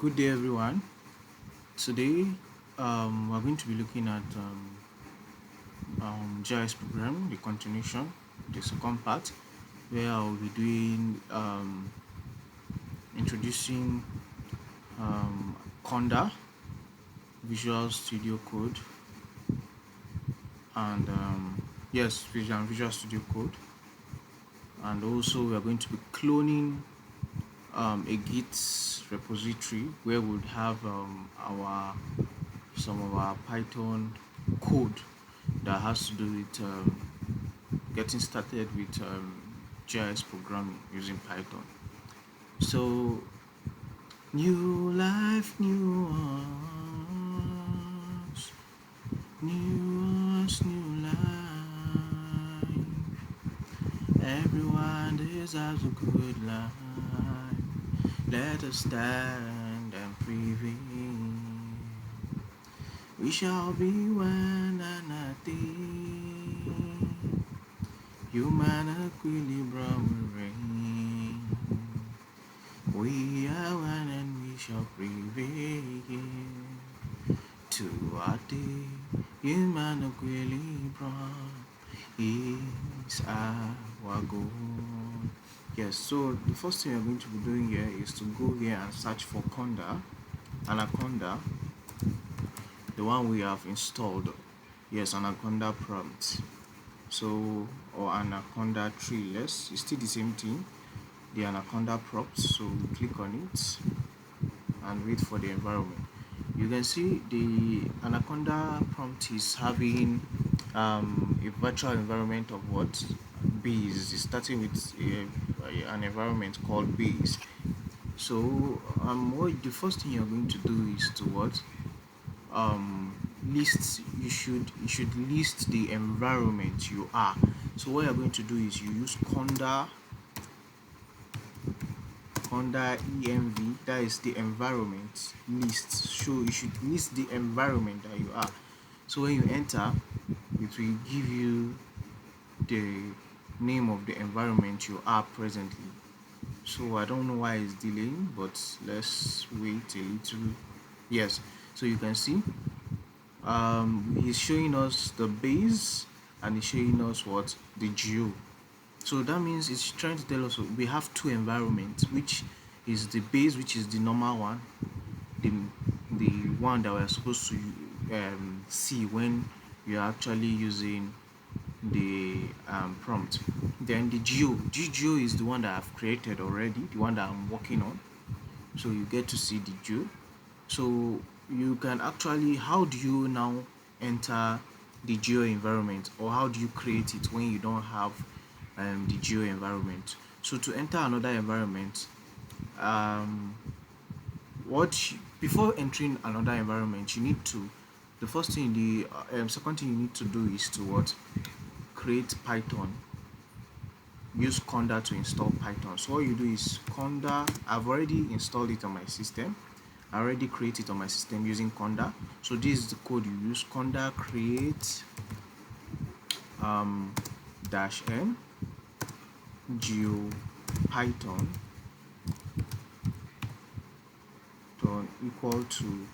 Good day, everyone. Today, we're going to be looking at GIS program, the continuation, the second part, where I'll be doing introducing Conda, Visual Studio Code, and yes, Visual Studio Code, and also we are going to be cloning a Git repository where we would have our some of our Python code that has to do with getting started with GIS programming using Python. So, new life, new life. Everyone deserves a good life. Let us stand and prevail. We shall be one and a thing. Human equilibrium will reign. We are one and we shall prevail. To our day, human equilibrium is our goal. Yes, so the first thing we're going to be doing here is to go here and search for anaconda, the one we have installed. Yes, anaconda prompt. So, or anaconda tree, yes, it's still the same thing, the anaconda prompt. So we click on it and wait for the environment. You can see the anaconda prompt is having a virtual environment of what base. It's starting with an environment called base. So what the first thing you're going to do is to what list you should list the environment you are. So what you're going to do is you use conda env, that is the environment list. So you should list the environment that you are. So when you enter, it will give you the name of the environment you are presently. So I don't know why it's delaying, but let's wait a little. Yes, so you can see he's showing us the base and he's showing us what the geo. So that means it's trying to tell us we have two environments, which is the base, which is the normal one, the the one that we're supposed to see when you're actually using the prompt. Then the geo is the one that I've created already, the one that I'm working on. So you get to see the geo. So you can actually, how do you now enter the geo environment, or how do you create it when you don't have the geo environment? So to enter another environment, um, before entering another environment, you need to, the first thing, the second thing you need to do is to what create Python. Use Conda to install Python. So what you do is Conda. I've already installed it on my system. I already created it on my system using Conda. So this is the code you use. Conda create dash n geo python equal to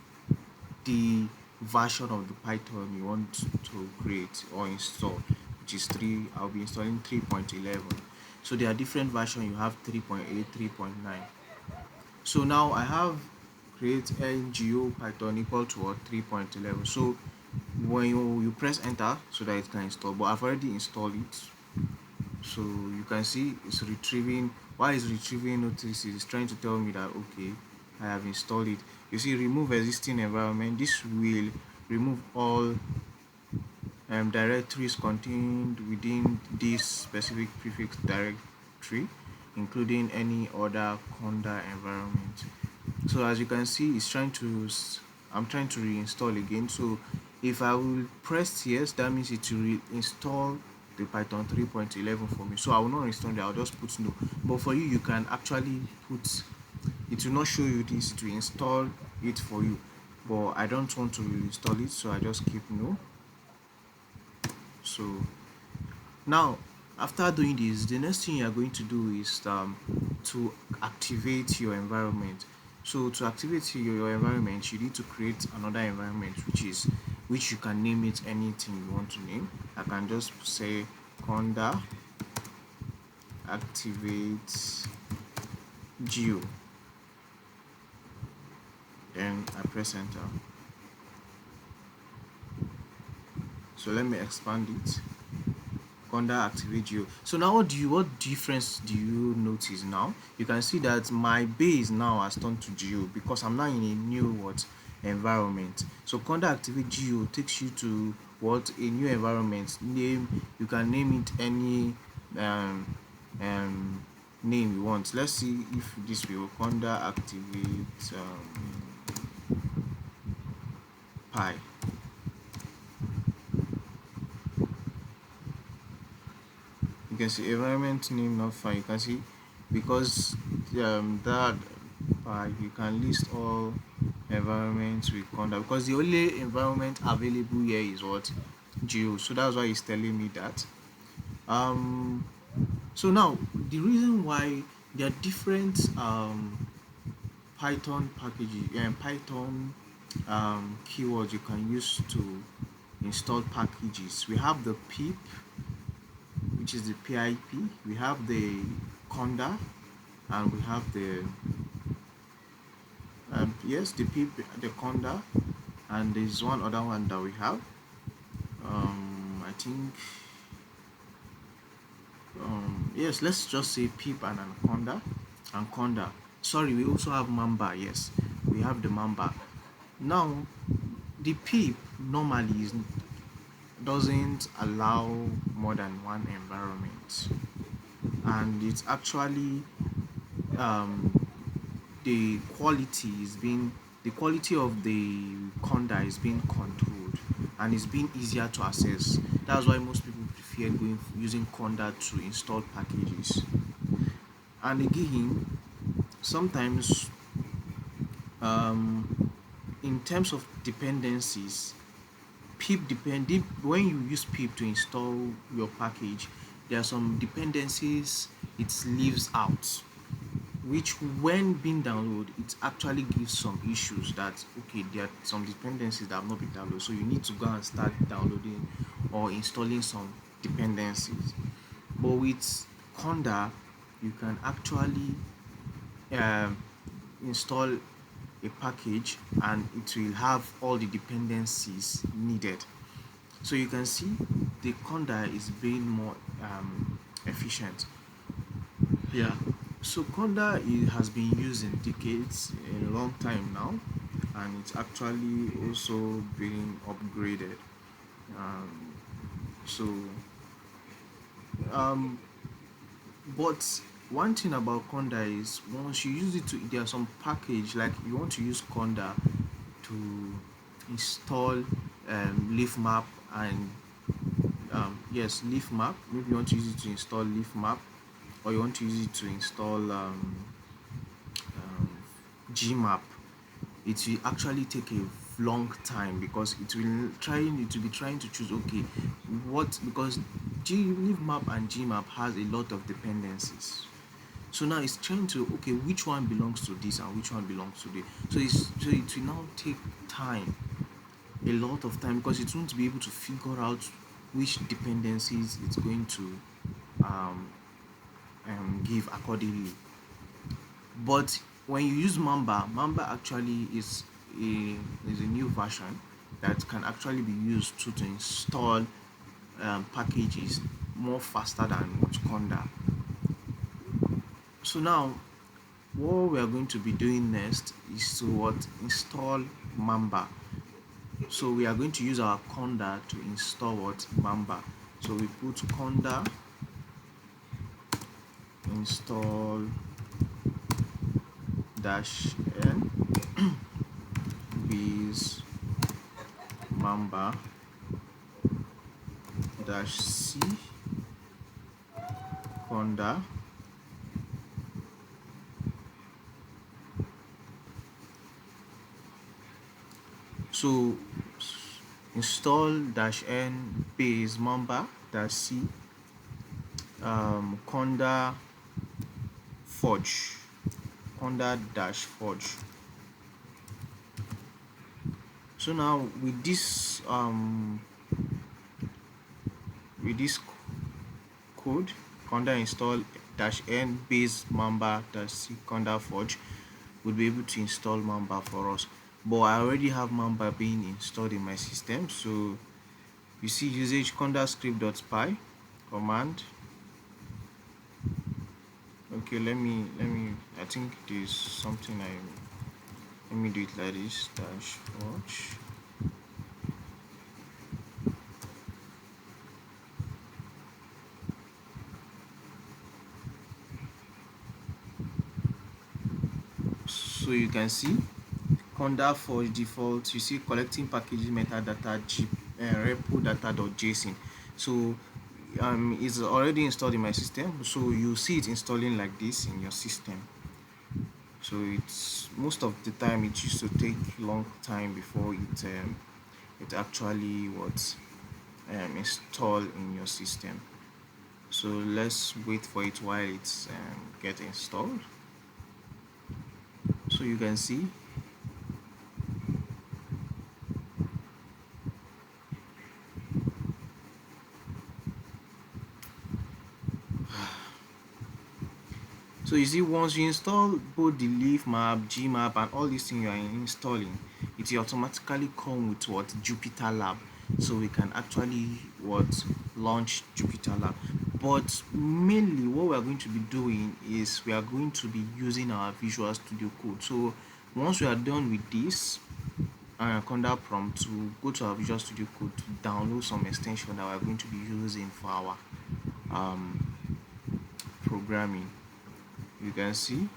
the version of the Python you want to create or install, which is 3. I'll be installing 3.11. So there are different versions. You have 3.8, 3.9. So now I have create ngo python equal to what 3.11. So when you press enter so that it can install, but I've already installed it. So you can see it's retrieving. Why is retrieving notices? It's trying to tell me that okay, I have installed it. You see, remove existing environment. This will remove all directories contained within this specific prefix directory, including any other Conda environment. So as you can see, it's trying to I'm trying to reinstall again. So if I will press yes, that means it will reinstall the Python 3.11 for me. So I will not install it, I'll just put no. But for you, you can actually put, it will not show you this, it will install it for you. But I don't want to install it, so I just keep no. So now after doing this, the next thing you are going to do is to activate your environment. So to activate your environment, you need to create another environment, which you can name it anything you want to name. I can just say Conda activate geo, then I press enter. So let me expand it. Conda activate geo. So now what difference do you notice now? You can see that my base now has turned to geo because I'm now in a new what environment. So Conda activate geo takes you to what a new environment name. You can name it any um, um, name you want. Let's see if this will Conda activate pi. You can see environment name not fine. You can see because that you can list all environments with Conda because the only environment available here is what geo. So that's why it's telling me that. Um, so now the reason why there are different Python packages and Python keywords you can use to install packages. We have the pip, which is the pip. We have the Conda, and we have the yes, the pip, the Conda, and there's one other one that we have. I think yes, let's just say pip and anaconda and Conda. Sorry, we also have Mamba. Yes, we have the Mamba. Now, the pip normally doesn't allow more than one environment, and it's actually um, the quality of the Conda is being controlled and it's being easier to access. That's why most people prefer using Conda to install packages. And again, sometimes um, in terms of dependencies, when you use pip to install your package, there are some dependencies it leaves out, which when being downloaded it actually gives some issues that okay, there are some dependencies that have not been downloaded, so you need to go and start downloading or installing some dependencies. But with Conda you can actually um, install a package and it will have all the dependencies needed. So you can see the Conda is being more efficient. Yeah. So Conda has been used in decades, in a long time now, and it's actually also being upgraded. Um, so, um, but one thing about Conda is once you use it to, there are some package like you want to use Conda to install leaf map and yes, leaf map. Maybe you want to use it to install leaf map, or you want to use it to install um, Gmap. It will actually take a long time because it will be trying to choose okay what because leaf map and Gmap has a lot of dependencies. So now it's trying to okay which one belongs to this and which one belongs to this. So it will now take time, a lot of time, because it won't be able to figure out which dependencies it's going to um, give accordingly. But when you use Mamba actually is a new version that can actually be used to install packages more faster than Conda. So now what we are going to be doing next is to install Mamba. So we are going to use our Conda to install Mamba. So we put Conda install -n base Mamba -c Conda. So install -n base Mamba -c Conda forge Conda -forge. So now with this code, conda install -n base mamba -c conda forge would be able to install Mamba for us. But I already have Mamba being installed in my system. So you see usage conda script.py command. Okay, let me I think there's something I let me do it like this dash forge. So you can see conda forge default, you see collecting packaging metadata repo data.json. So it's already installed in my system, so you see it installing like this in your system. So it's most of the time it used to take long time before it actually was installed in your system. So let's wait for it while it's get installed. So you can see so you see once you install both the leaf map, gmap and all these things you are installing, it will automatically come with what Jupyter Lab, so we can actually what launch Jupyter Lab. But mainly what we are going to be doing is we are going to be using our Visual Studio Code. So once we are done with this anaconda prompt, to go to our Visual Studio Code to download some extension that we are going to be using for our um, programming. You can see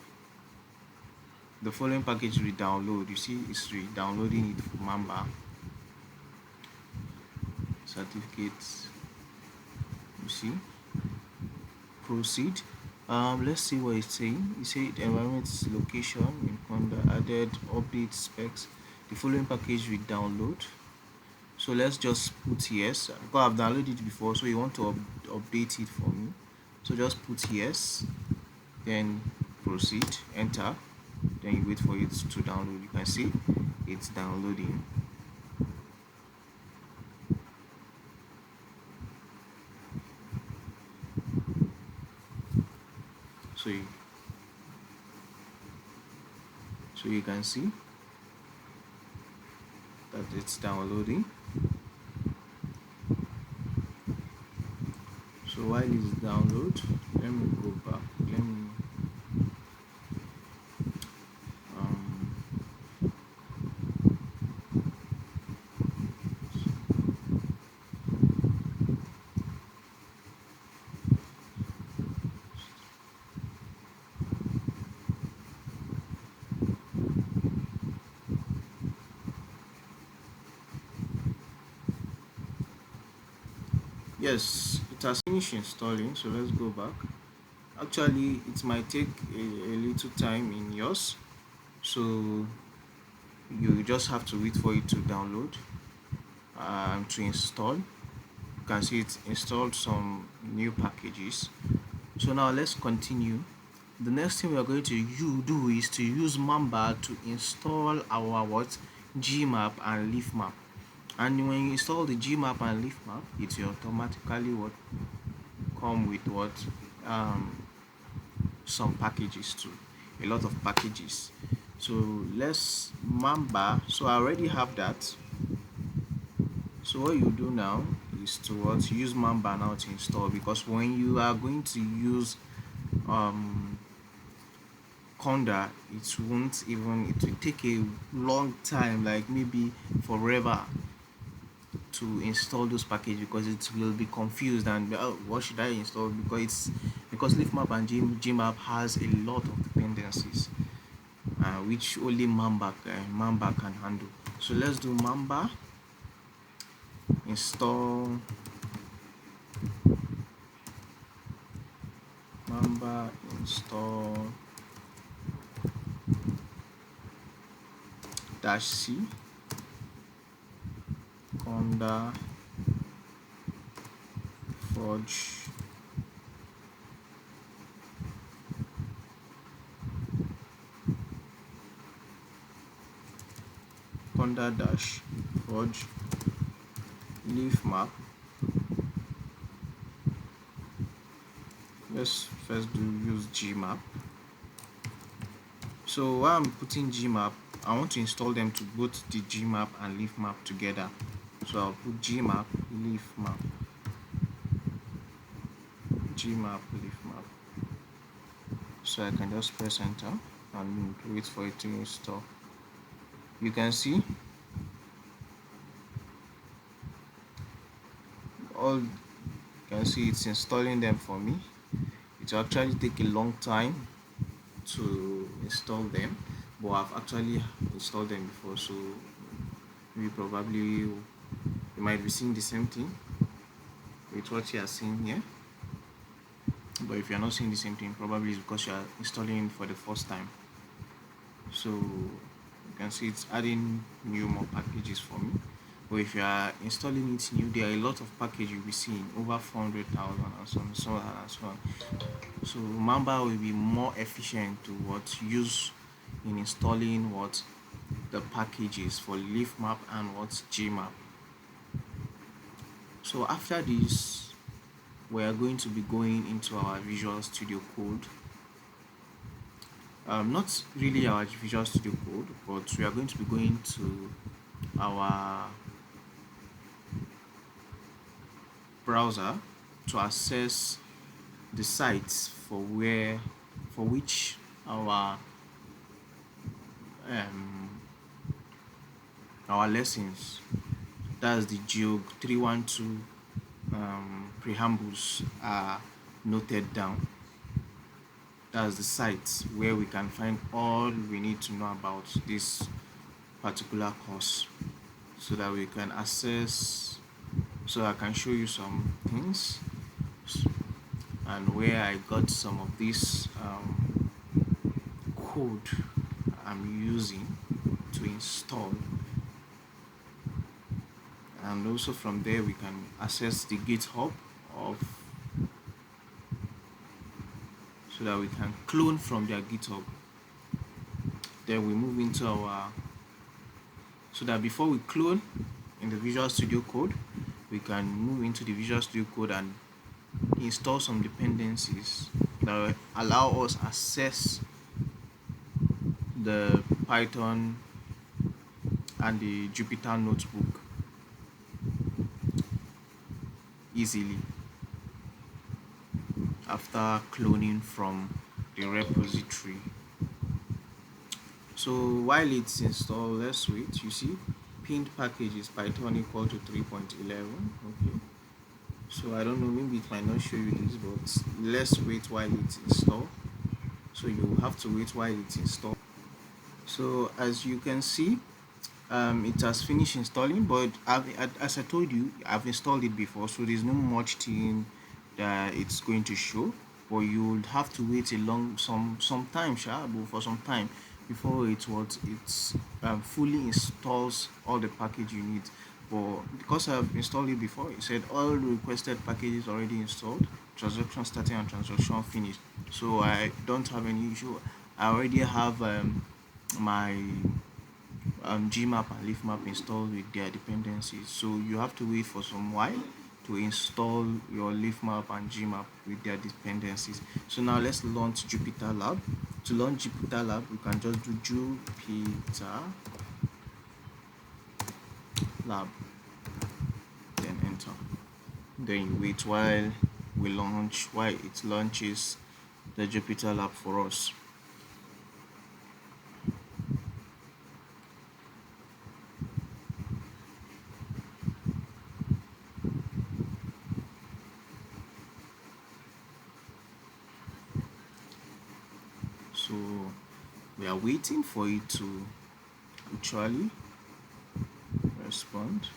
the following package we download. You see it's downloading it for Mamba certificates. You see, proceed. Let's see what it's saying. It said environment location in Conda added update specs. The following package we download. So let's just put yes because I've downloaded it before, so you want to update it for me. So just put yes, then proceed, enter, then you wait for it to download. You can see it's downloading. So you can see that it's downloading. So while it's download, let me go back. Let me um, yes, it has finished installing. So let's go back. Actually, it might take a little time in yours, so you just have to wait for it to download to install. You can see it installed some new packages. So now let's continue. The next thing we are going to do is to use Mamba to install our what gmap and leaf map. And when you install the gmap and leaf map, it will automatically what come with what some packages too, a lot of packages. So let's Mamba. So I already have that. So what you do now is to what use Mamba now to install, because when you are going to use um Conda, it won't even, it will take a long time, like maybe forever to install those packages, because it will be confused and what should I install, because leafmap and gmap has a lot of dependencies which only Mamba can handle. So let's do Mamba install Mamba install -c conda forge conda dash forge leaf map. Let's first do use gmap. So while I'm putting gmap, I want to install them to both the gmap and leaf map together. So I'll put gmap leaf map, gmap leaf map. So I can just press enter and wait for it to install. You can see it's installing them for me. It will actually take a long time to install them, but I've actually installed them before, so you might be seeing the same thing with what you are seeing here. But if you're not seeing the same thing, probably it's because you are installing it for the first time. So you can see it's adding more packages for me. But if you are installing it new, there are a lot of packages you'll be seeing, over 400,000 and so on and so on. So Mamba will be more efficient to use in installing the packages for leaf map and gmap. So after this, we are going to be going into our Visual Studio Code. Not really our Visual Studio Code, but we are going to be going to our browser to access the sites for which our lessons, that's the Geog 312 preambles, are noted down. That's the site where we can find all we need to know about this particular course, so that we can access. So I can show you some things and where I got some of this code I'm using to install, and also from there we can access the GitHub so that we can clone from their GitHub. Then we move into so that before we clone in the Visual Studio Code, we can move into the Visual Studio Code and install some dependencies that will allow us access the Python and the Jupyter Notebook easily after cloning from the repository. So while it's installed, let's wait. You see, pinned package is Python equal to 3.11. Okay. So I don't know, maybe it might not show you this, but let's wait while it's installed. So you have to wait while it's installed. So as you can see, it has finished installing, but as I told you, I've installed it before, so there's no much thing that it's going to show. But you would have to wait some time, for some time before it's fully installs all the package you need. But because I've installed it before, it said all requested packages already installed, transaction starting and transaction finished. So I don't have any issue. I already have my gmap and leaf map installed with their dependencies. So you have to wait for some while to install your leaf map and gmap with their dependencies. So now let's launch Jupyter Lab. To launch Jupyter Lab, we can just do Jupyter Lab, then enter. Then you wait while it launches the Jupyter Lab for us. So we are waiting for it to actually respond.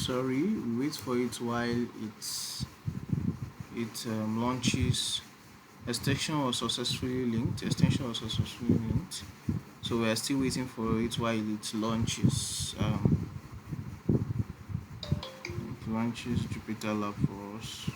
sorry, we wait for it while it launches. Extension was successfully linked, so we are still waiting for it while it launches. It launches Jupyter Lab for us.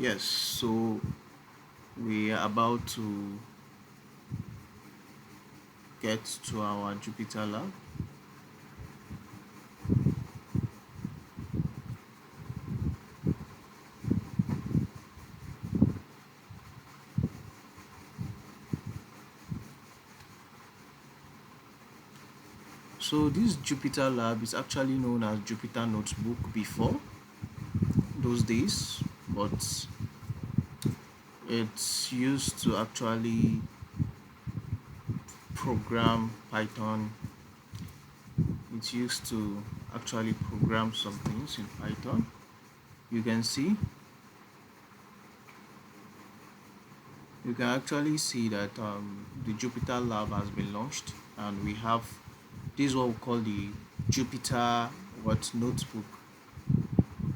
Yes, so we are about to get to our Jupyter Lab. So this Jupyter Lab is actually known as Jupyter Notebook before those days, but it's used to actually program Python. It's used to actually program some things in Python. You can see, you can actually see that the Jupyter Lab has been launched, and we have this is what we call the Jupyter what notebook.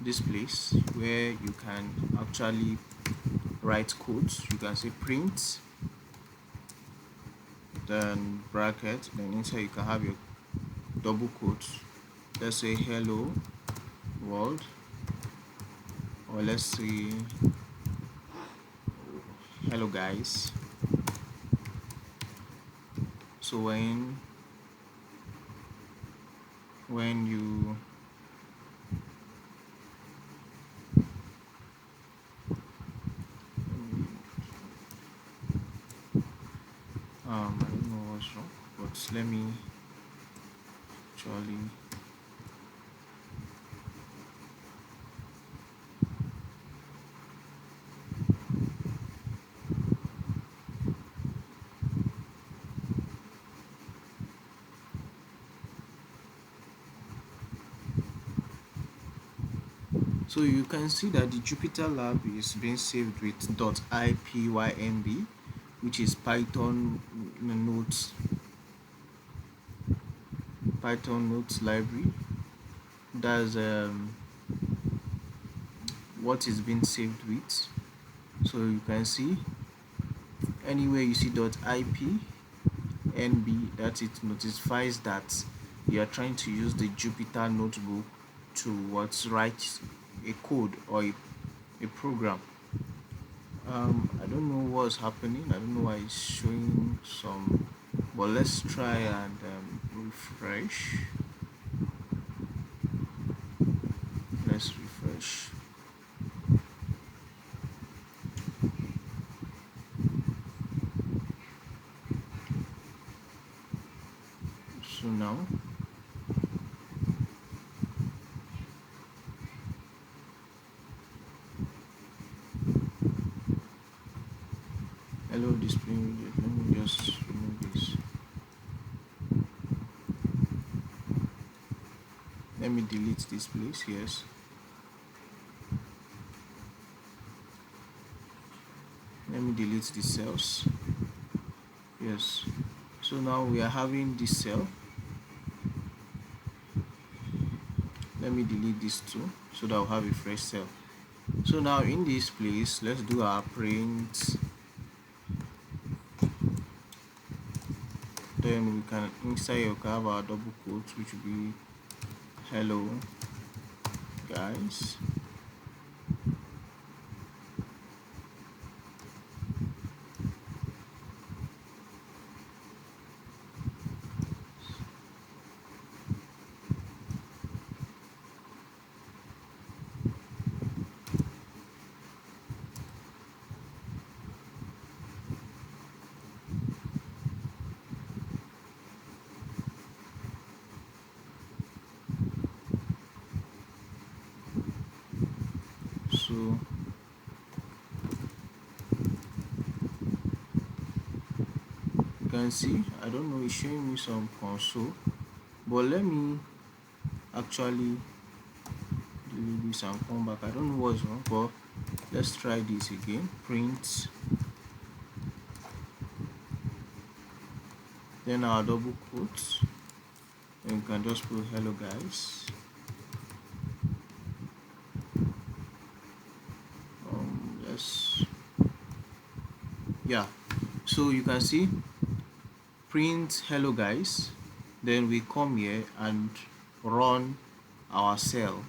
This place where you can actually write codes. You can say print, then bracket, then inside you can have your double quotes. Let's say hello world, or let's say hello guys. So when you I don't know what's wrong, but let me actually so you can see that the Jupyter Lab is being saved with .ipynb, which is Python notes library. That's what is being saved with. So you can see anywhere you see .ipynb, that it notifies that you are trying to use the Jupyter notebook to write a code or a program. I don't know what's happening. I don't know why it's showing some, but let's try and refresh. Let's refresh. So now hello display widget. Let me just remove this. Let me delete this place. Yes. Let me delete the cells. Yes. So now we are having this cell. Let me delete this too, so that I'll have a fresh cell. So now in this place, let's do our print. Then we can inside you can have our double quotes, which will be hello guys. So can see, I don't know, it's showing me some console, but let me actually do this and come back. I don't know what's wrong, but let's try this again. Print, then our double quotes, and you can just put hello guys. Let's, yeah, so you can see print hello guys, then we come here and run our cell.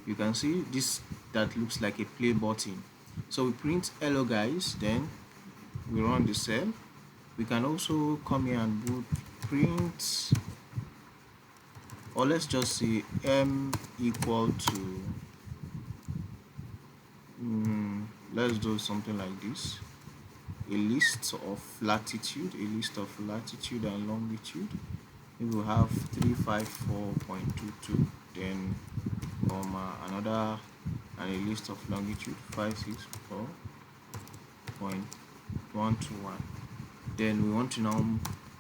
You can see this, that looks like a play button. So we print hello guys, then we run the cell. We can also come here and put print, or let's just say m equal to let's do something like this, a list of latitude, and longitude. We will have 354.22, then comma another, and a list of longitude 564.121. Then we want to now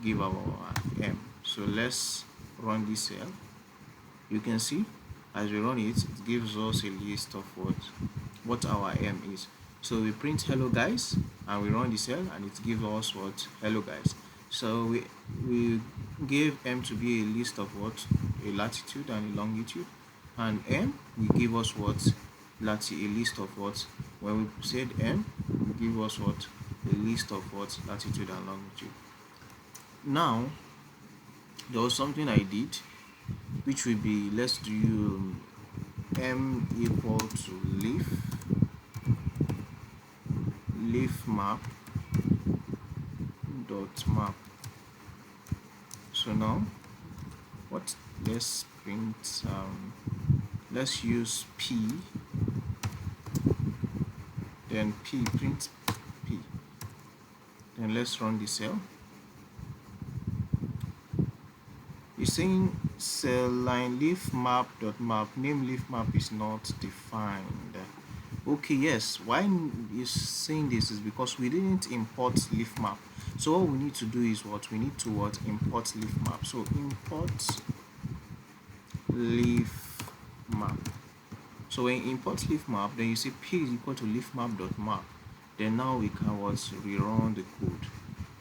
give our m. So let's run this cell. You can see as we run it, it gives us a list of what our m is. So we print hello guys and we run the cell, and it gives us what? Hello guys. So we gave m to be a list of what? A latitude and a longitude, and m will give us what? A list of what? When we said m, will give us what? A list of what? Latitude and longitude. Now there was something I did, which will be, let's do m equal to leaf map dot map. So now what, let's print let's use p, then print p, then let's run the cell. It's saying cell line leaf map dot map, name leaf map is not defined. Okay, yes, why is saying this is because we didn't import leaf map. So what we need to do is what? We need to import leaf map. So import leaf map. So when you import leaf map, then you say p is equal to leaf map dot map. Then now we can rerun the code.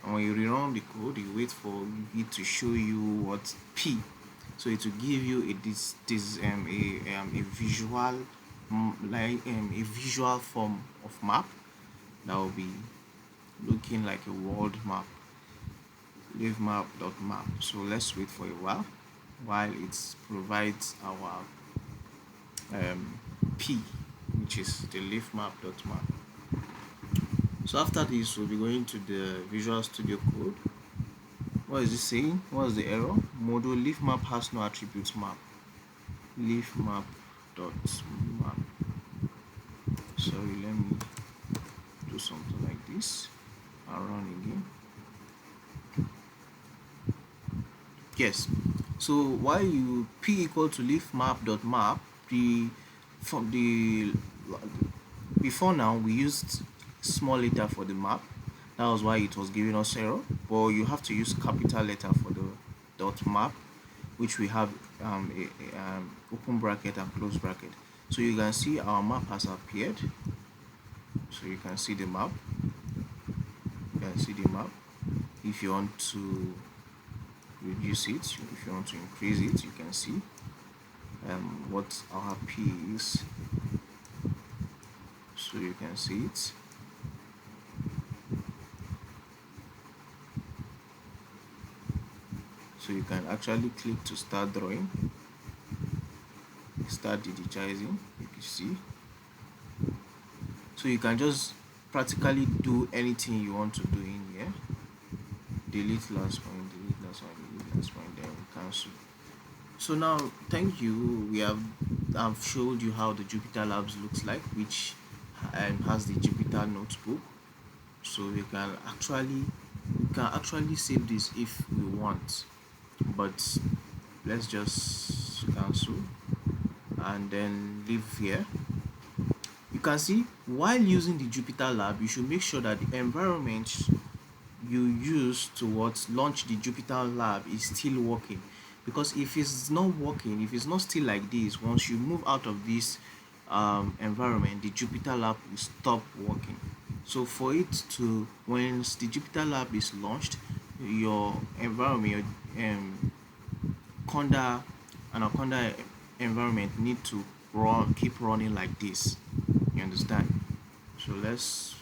And when you rerun the code, you wait for it to show you what p. So it will give you a visual a visual form of map that will be looking like a world map, leaf map dot map. So let's wait for a while it provides our p, which is the leaf map dot map. So after this, we'll be going to the Visual Studio Code. What is it saying? What is the error? Module leaf map has no attributes map. Leaf map dot map. Sorry, let me do something like this and run again. Yes. So while you p equal to leaf map dot map, before now we used small letter for the map. That was why it was giving us error. But you have to use capital letter for the dot map, which we have open bracket and close bracket. So you can see our map has appeared. So you can see the map. If you want to reduce it, if you want to increase it, you can see what our p is. So you can see it. So you can actually click to start drawing, start digitizing. You can see. So you can just practically do anything you want to do in here. Delete last point, then cancel. So now, thank you. I've showed you how the Jupyter Labs looks like, which has the Jupyter notebook. So you can actually save this if we want, but let's just cancel and then leave here. You can see while using the Jupyter Lab, you should make sure that the environment you use to what launch the Jupyter lab is still working. Because if it's not working, if it's not still like this, once you move out of this environment, the Jupyter lab will stop working. So for it to, once the Jupyter lab is launched, your environment, your Conda anaconda environment need to keep running like this. You understand? So let's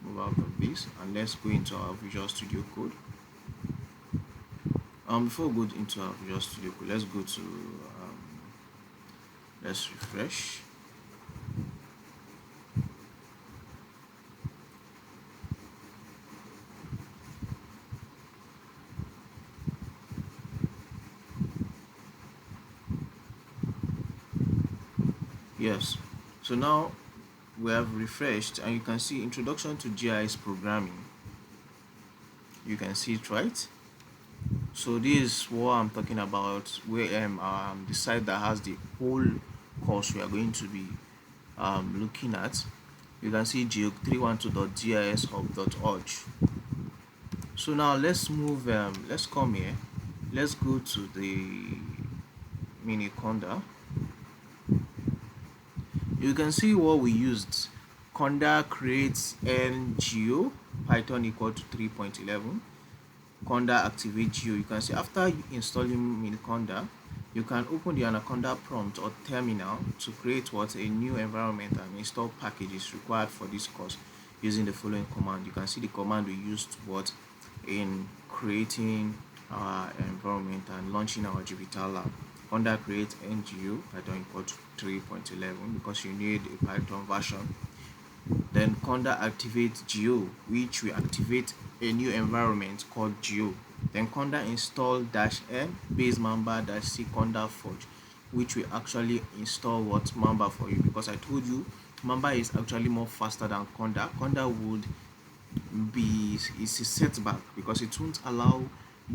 move out of this and let's go into our Visual Studio Code. Before we go into our Visual Studio Code, let's go to let's refresh. Yes. So now we have refreshed and you can see Introduction to GIS Programming. You can see it, right? So this is what I'm talking about, where the site that has the whole course we are going to be looking at. You can see geo312.gishub.org. So now let's move, let's come here, let's go to the mini Conda. You can see what we used. Conda creates ngeo python equal to 3.11. Conda activate geo. You can see after installing miniconda, you can open the anaconda prompt or terminal to create what a new environment and install packages required for this course using the following command. You can see the command we used what in creating our environment and launching our Jupyter lab. Conda create ngo python equal to 3.11 because you need a Python version. Then Conda activate geo, which will activate a new environment called geo. Then Conda install -n base Mamba -c Conda forge, which will actually install what Mamba for you, because I told you Mamba is actually more faster than Conda. Conda would be is a setback because it won't allow a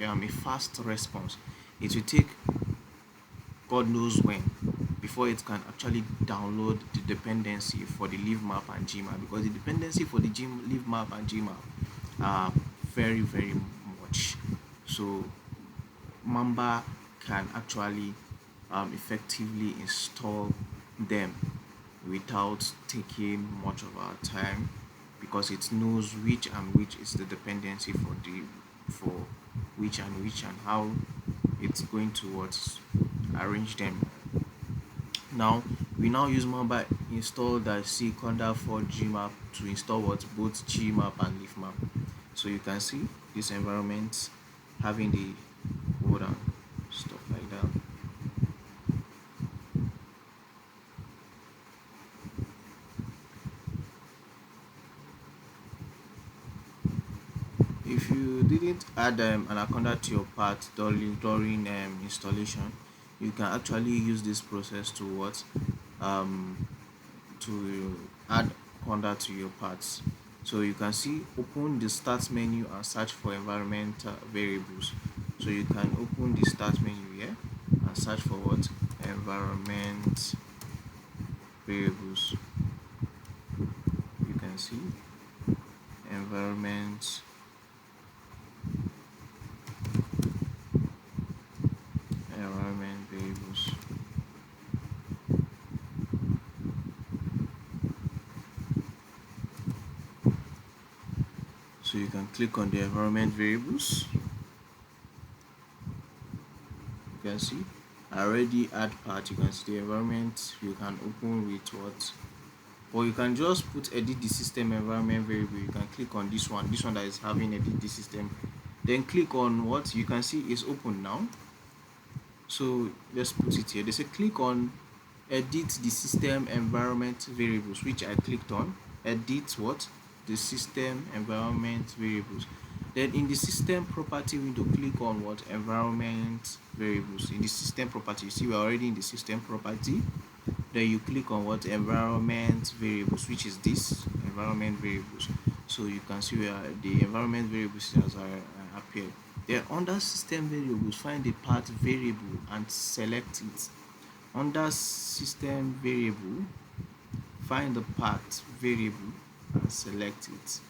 a fast response. It will take God knows when before it can actually download the dependency for the leaf map and gmap, because the dependency for the leaf map and gmap are very much. So Mamba can actually effectively install them without taking much of our time, because it knows which and which is the dependency for which and how it's going to arrange them. Now we now use Mamba install -c Conda for gmap to install both gmap and leaf map. So you can see this environment having the code and stuff like that. If you didn't add anaconda to your path during installation, you can actually use this process to to add conda to your paths. So you can see, open the start menu and search for environmental variables. So you can open the start menu here and search for environment variables. You can see environment variables. So you can click on the environment variables. You can see I already add part. You can see the environment. You can open with or you can just put edit the system environment variable. You can click on this one that is having edit the system, then click on what you can see is open now. So let's put it here. They say click on edit the system environment variables, which I clicked on. Edit the system environment variables. Then in the system property window, click on environment variables. In the system property, you see we're already in the system property. Then you click on environment variables, which is this environment variables. So you can see where the environment variables has appeared. Then under system variables, find the path variable and select it. Under system variable, find the path variable and select it.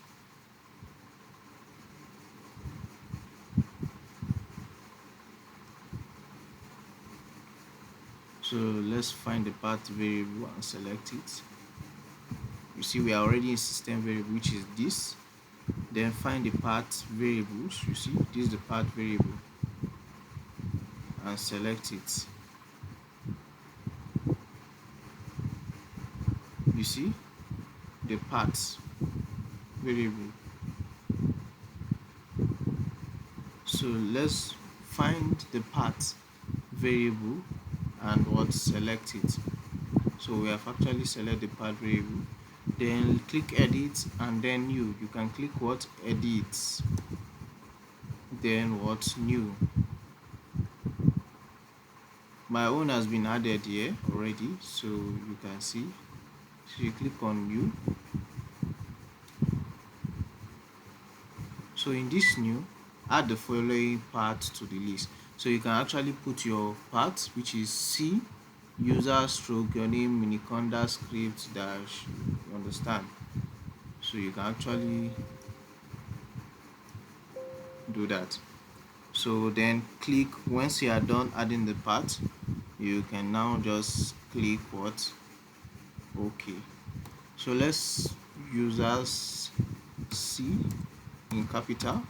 So let's find the path variable and select it. You see we are already in system variable, which is this. Then find the path variables. You see this is the path variable and select it. You see the path variable. So let's find the path variable and what select it. So we have actually select the path variable, then click edit and then new. You can click what edit, then what new. My own has been added here already, so you can see. So you click on new. So in this new, add the following part to the list. So you can actually put your part, which is C user stroke your name anaconda script dash, you understand. So you can actually do that. So then click, once you are done adding the part, you can now just click what OK. So let's users C in capital,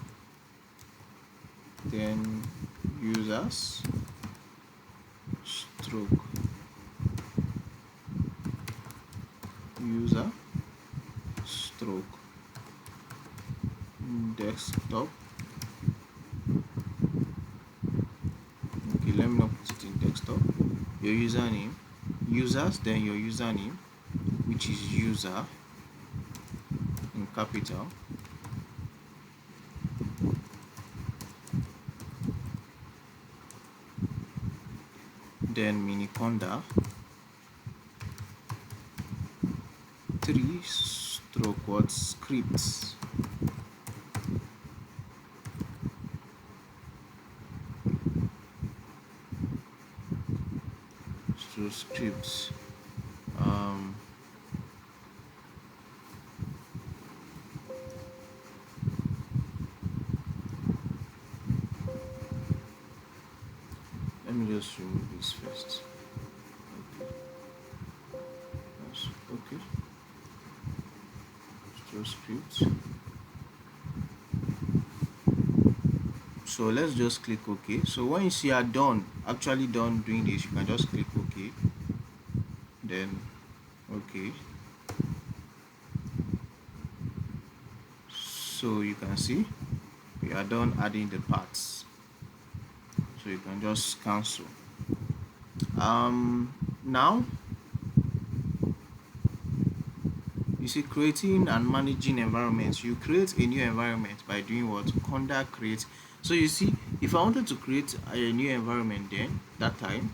then users stroke user stroke desktop. Okay, let me not put it in desktop. Your username, users, then your username, which is user in capital, then miniconda 3 stroke what scripts. So scripts. Let me just remove this first. Okay. That's okay. So scripts. So let's just click OK. So once you are done, actually done doing this, you can just click OK. Then OK. So you can see we are done adding the parts. So you can just cancel. Now you see creating and managing environments. You create a new environment by doing what Conda create. So you see, if I wanted to create a new environment, then that time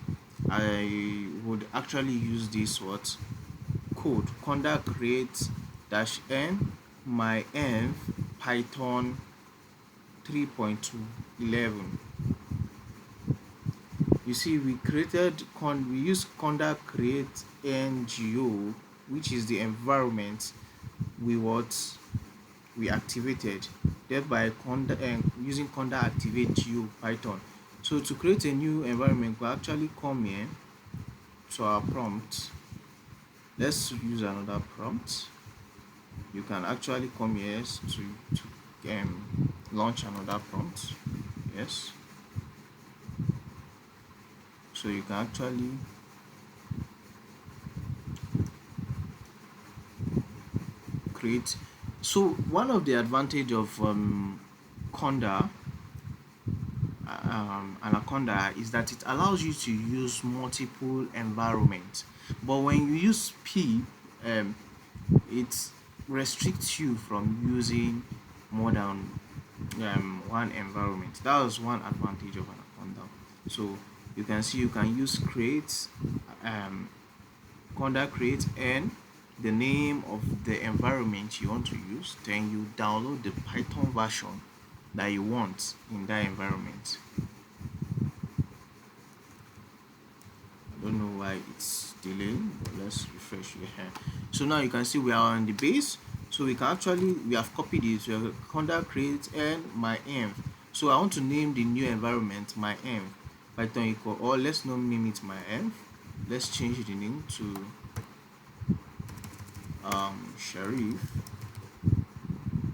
I would actually use this what code Conda create dash n my env python 3.211. You see we use Conda create ngo, which is the environment we activated, thereby using Conda activate geo python. So to create a new environment, we actually come here to our prompt. Let's use another prompt. You can actually come here to launch another prompt. Yes. So you can actually create. So one of the advantage of Conda anaconda is that it allows you to use multiple environments, but when you use P, it restricts you from using more than one environment. That was one advantage of anaconda. So you can see you can use create Conda create and the name of the environment you want to use, then you download the Python version that you want in that environment. I don't know why it's delaying, but let's refresh here. So now you can see we are on the base. So we have copied it. We have conda create and my env. So I want to name the new environment my env. Python equal, or let's not name it my env. Let's change the name to Sharif.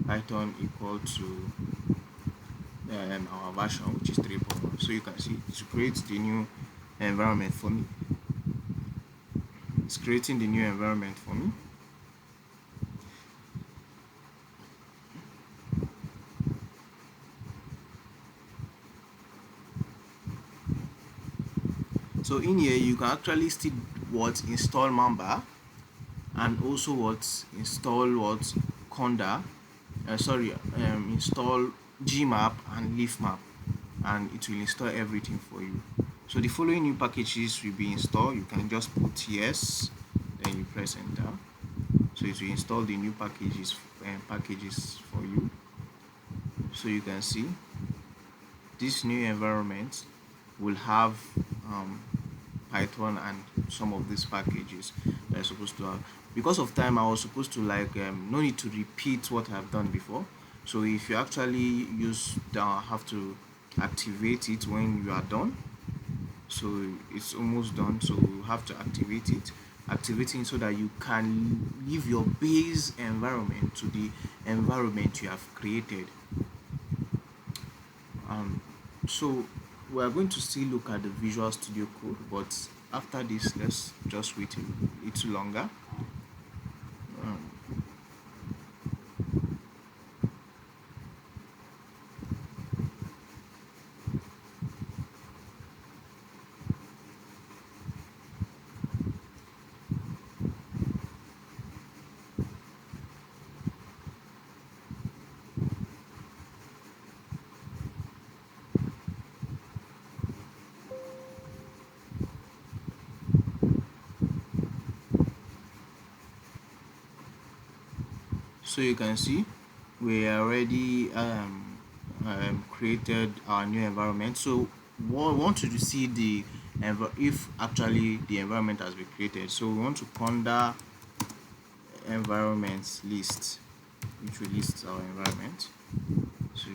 Python equal to our version, which is 3.1. So you can see to create the new environment for me. It's creating the new environment for me. So in here you can actually see what install Mamba and also what install what Conda, install Gmap and leafmap, and it will install everything for you. So the following new packages will be installed. You can just put yes, then you press enter. So it will install the new packages for you. So you can see this new environment will have Python and some of these packages that I'm supposed to have. Because of time, I was supposed to no need to repeat what I've done before. So if you actually have to activate it when you are done. So it's almost done. So you have to activating so that you can leave your base environment to the environment you have created. So we are going to still look at the Visual Studio Code, but after this, let's just wait a little longer. So you can see we already created our new environment. So we want to see the if actually the environment has been created. So we want to conda environments list, which will list our environment. So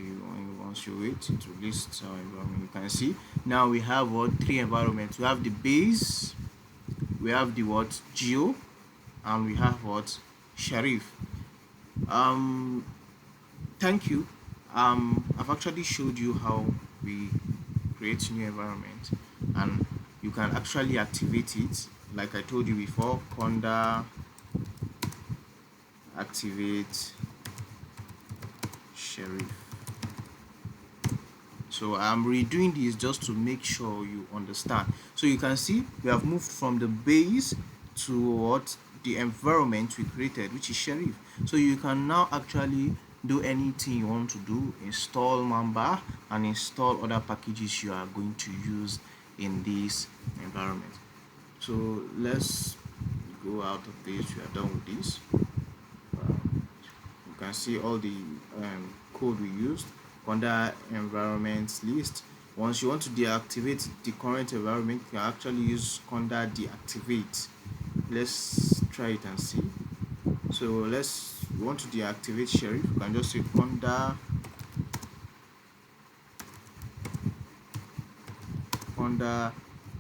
once you wait, it will list our environment. You can see now we have what three environments. We have the base, we have the what geo, and we have what Sharif. Thank you. I've actually showed you how we create new environment, and you can actually activate it like I told you before. Conda activate Sharif. So I'm redoing this just to make sure you understand. So you can see we have moved from the base to what the environment we created, which is Sharif. So you can now actually do anything you want to do, install Mamba and install other packages you are going to use in this environment. So let's go out of this. We are done with this. You can see all the code we used. Conda environments list. Once you want to deactivate the current environment, you can actually use conda deactivate. Let's try it and see. So we want to deactivate Sheriff. You can just say conda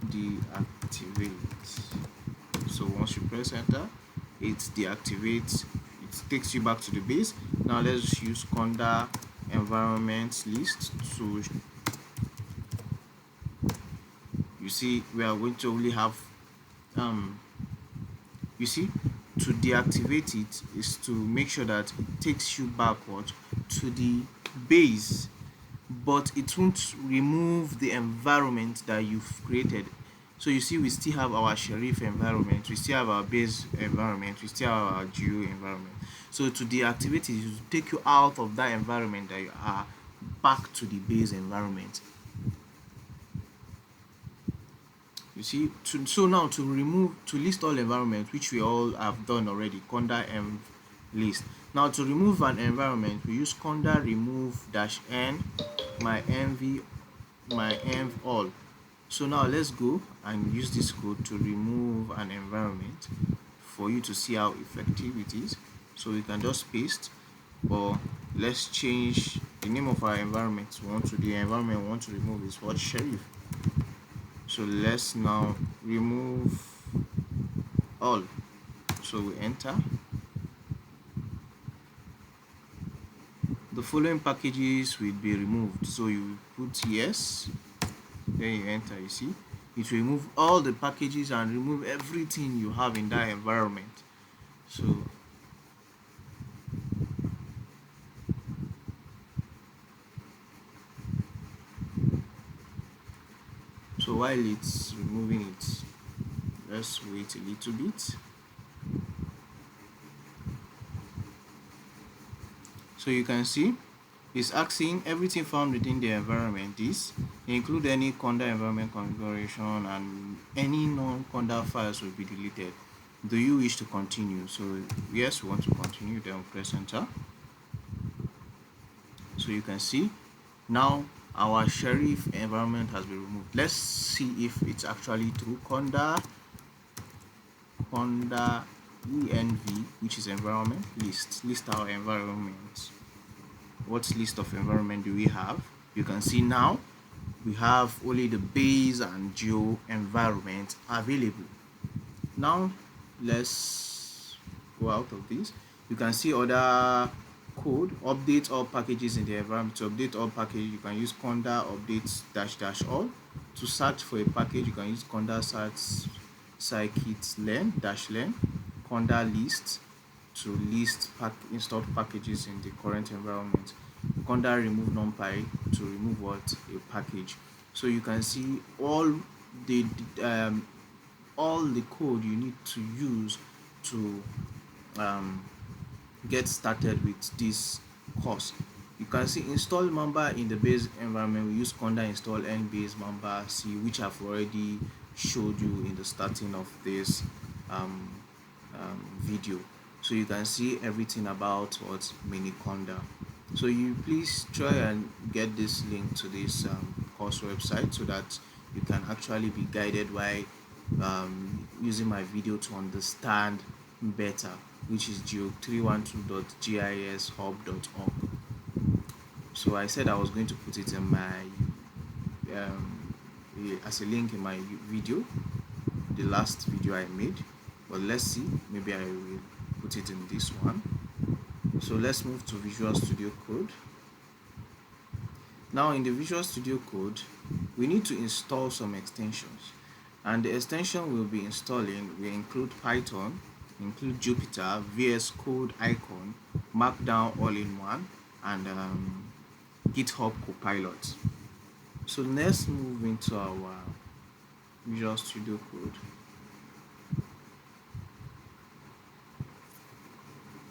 deactivate. So once you press enter, it deactivates. It takes you back to the base. Now let's use conda environment list. So you see we are going to only have you see, to deactivate it is to make sure that it takes you backward to the base, but it won't remove the environment that you've created. So you see we still have our Sharif environment, we still have our base environment, we still have our geo environment. So to deactivate it is to take you out of that environment that you are back to the base environment. You see, so now to list all environments, which we all have done already, conda env list. Now to remove an environment, we use conda remove -n my env all. So now let's go and use this code to remove an environment for you to see how effective it is. So we can just paste, but let's change the name of our environment. The environment we want to remove is what, sheriff. So let's now remove all. So we enter. The following packages will be removed. So you put yes, then you enter. You see, it will remove all the packages and remove everything you have in that environment. So while it's removing it, let's wait a little bit. So you can see it's asking everything found within the environment is include any Conda environment configuration, and any non-Conda files will be deleted. Do you wish to continue? So yes, we want to continue, then press enter. So you can see now our sheriff environment has been removed. Let's see if it's actually true. Conda env, which is environment, list our environment. What list of environment do we have? You can see now we have only the base and geo environment available. Now let's go out of this. You can see other code. Update all packages in the environment. To update all packages, you can use conda update -- all. To search for a package, you can use conda search scikit-learn -learn conda list to list installed packages in the current environment. Conda remove numpy to remove what, a package. So you can see the all the code you need to use to get started with this course. You can see install Mamba in the base environment. We use conda install nbase Mamba c, which I've already showed you in the starting of this video. So you can see everything about what mini conda. So you please try and get this link to this course website so that you can actually be guided while using my video to understand better, which is geo312.gishub.org. So I said I was going to put it in my as a link in my video, the last video I made, but let's see, maybe I will put it in this one. So let's move to Visual Studio Code. Now in the Visual Studio Code, we need to install some extensions, and the extension we'll be installing will include Python, include Jupyter, VS Code icon, Markdown all-in-one, and GitHub Copilot. So let's move into our Visual Studio Code.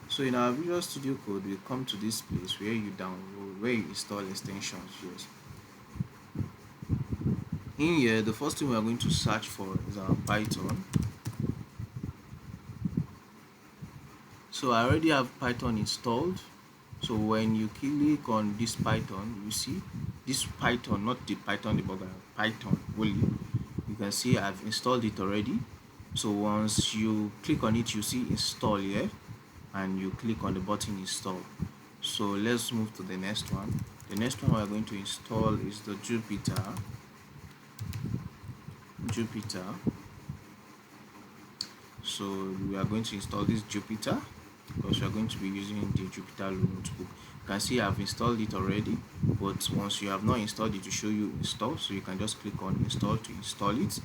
So in our Visual Studio Code, we come to this place where you download, where you install extensions. Yes. In here, the first thing we are going to search for is our Python. So I already have Python installed. So when you click on this Python, you see this Python, not the Python debugger, Python only. You can see I've installed it already. So once you click on it, you see install here, and you click on the button install. So let's move to the next one. The next one we're going to install is the Jupyter. So we are going to install this Jupyter because we are going to be using the Jupyter notebook. You can see I've installed it already, but once you have not installed it, to show you install, so you can just click on install to install it.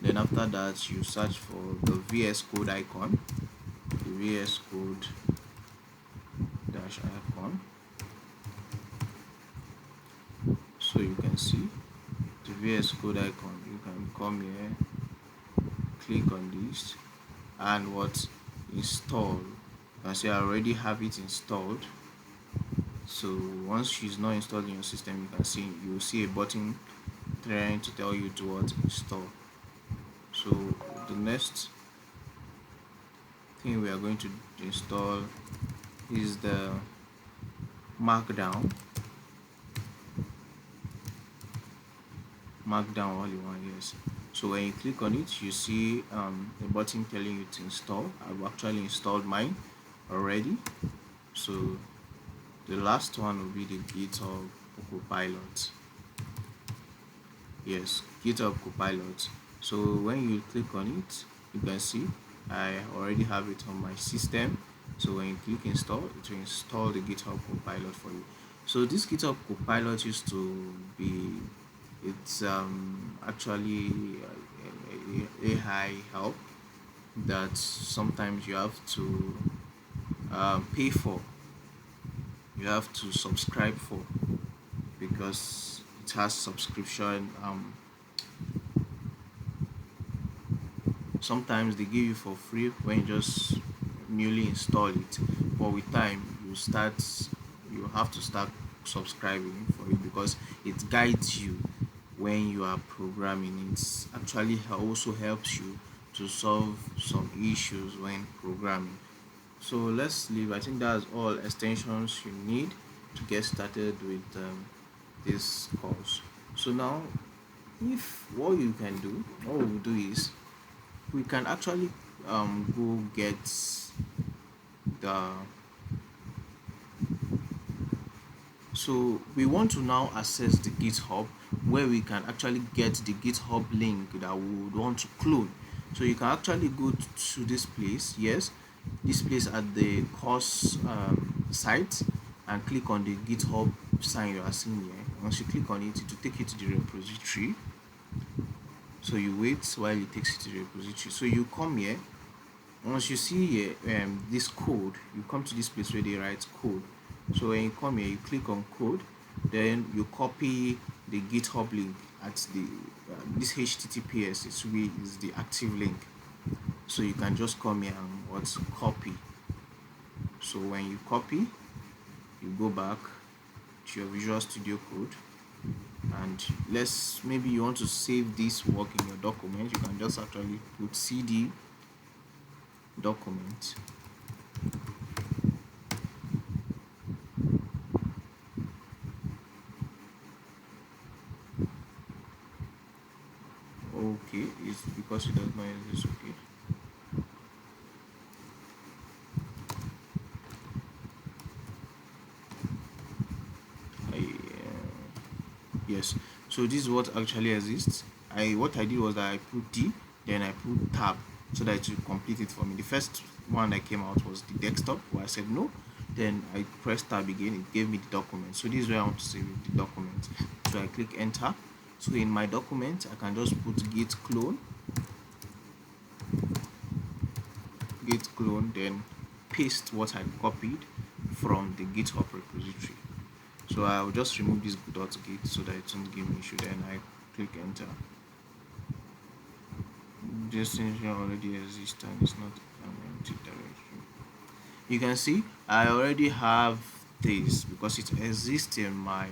Then after that, you search for the VS Code icon, the VS Code icon. So you can see the VS Code icon. You can come here, click on this, and what, install. You can see I already have it installed. So once it's not installed in your system, you will see a button trying to tell you to what, install. So the next thing we are going to install is the Markdown all-in-one. Yes. So when you click on it, you see a button telling you to install. I've actually installed mine. already. So the last one will be the GitHub Copilot. Yes, GitHub Copilot. So when you click on it, you can see I already have it on my system. So when you click install, it will install the GitHub Copilot for you. So this GitHub Copilot used to be, it's actually AI help that sometimes you have to pay for, you have to subscribe for, because it has subscription. Sometimes they give you for free when you just newly install it, but with time you have to start subscribing for it, because it guides you when you are programming. It actually also helps you to solve some issues when programming. So let's leave. I think that's all extensions you need to get started with this course. So now, if what you can do, what we'll do is we can actually go get the, so we want to now access the GitHub, where we can actually get the GitHub link that we would want to clone. So you can actually go to this place, yes, this place at the course site, and click on the GitHub sign you are seeing here. Once you click on it, it will take you to the repository. So you wait while it takes you to the repository. So you come here. Once you see here this code, you come to this place where they write code. So when you come here, you click on code, then you copy the GitHub link at the this HTTPS is the active link. So you can just come here and copy. So when you copy, you go back to your Visual Studio Code, and maybe you want to save this work in your document. You can just actually put cd document. Okay, it's because it does not exist. Okay, yes, so this is what actually exists. What I did was that I put D, then I put tab, so that it will complete it for me. The first one that came out was the desktop, where I said no, then I pressed tab again, it gave me the document. So this is where I want to save the document. So I click enter. So in my document, I can just put git clone, then paste what I copied from the GitHub repository. So I will just remove this .git so that it won't give me issue. Then I click enter. Destination already exists and it's not an empty directory. You can see I already have this because it exists in my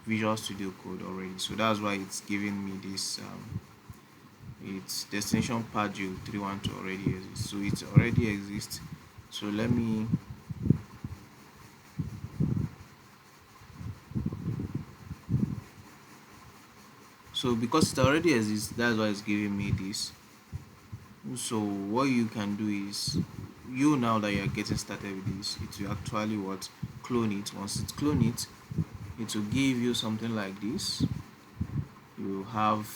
Visual Studio Code already. So that's why it's giving me this it's destination path 312 already exists. So it already exists. So let me so because it already exists, that's why it's giving me this. So what you can do is, you now that you're getting started with this, it will actually clone it. Once it clone it, it will give you something like this. You have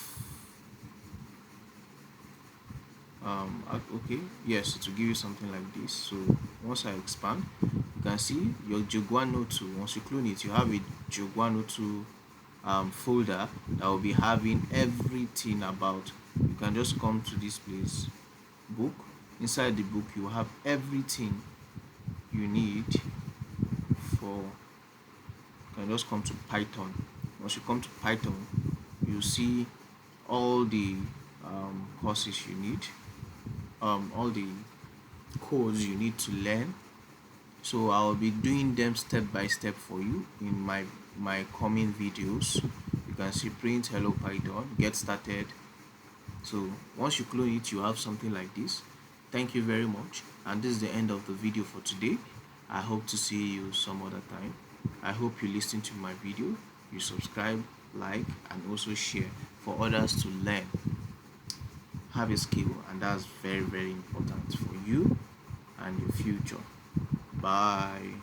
okay, yes, it will give you something like this. So once I expand, you can see your J102. Once you clone it, you have a J102 folder that will be having everything about. You can just come to this place, book. Inside the book, you have everything you need for. You can just come to Python. Once you come to Python, you see all the courses you need, all the codes you need to learn. So I'll be doing them step by step for you in my coming videos. You can see print hello Python, get started. So once you clone it, you have something like this. Thank you very much, and this is the end of the video for today. I hope to see you some other time. I hope you listen to my video, you subscribe, like, and also share for others to learn. Have a skill, and that's very, very important for you and your future. Bye.